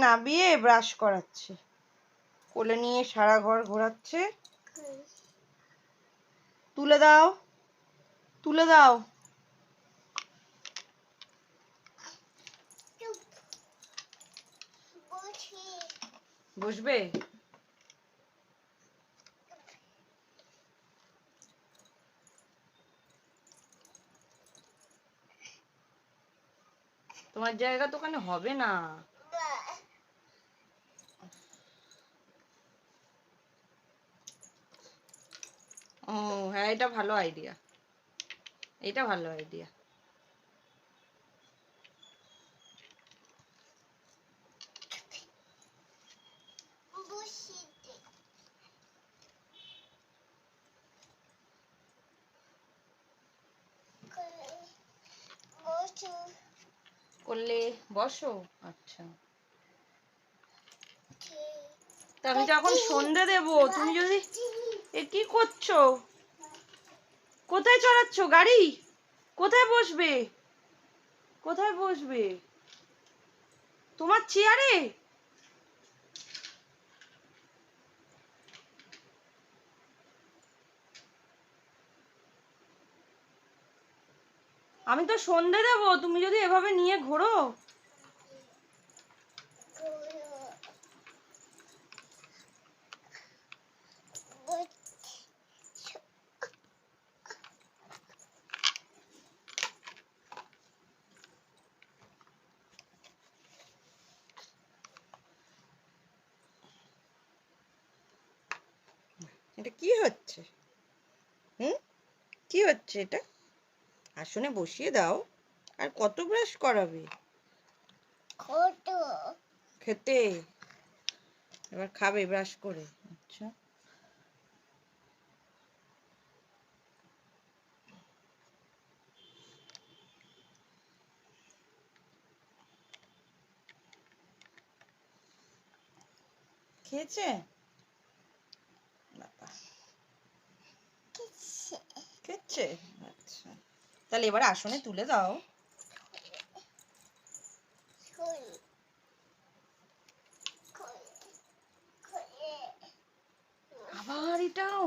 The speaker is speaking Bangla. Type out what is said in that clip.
নামিয়ে ব্রাশ করাচ্ছে, কোলে নিয়ে সারা ঘর ঘোরাচ্ছে। তুলে দাও, তুলে দাও। বসবে? তোমার জায়গা তো ওখানে হবে না। ও হ্যাঁ, এটা ভালো আইডিয়া, এটা ভালো আইডিয়া। করলে বসো। আচ্ছা, তা আমি যখন সন্ধে দেব, তুমি যদি এ কি করছো? কোথায় চড়াচ্ছ গাড়ি? কোথায় বসবে? কোথায় বসবে? তোমার চেয়ারে? আমি তো সন্ধে দেব, তুমি যদি এভাবে নিয়ে ঘোরো। এটা কি হচ্ছে? কি হচ্ছে এটা? আসনে বসিয়ে দাও। আর কত ব্রাশ করাবে? খেতে এবার খাবে ব্রাশ করে। আচ্ছা, খেয়েছে? বাবা, খেয়েছে। আচ্ছা, তাহলে এবার আসনে তুলে দাও। আবার এটাও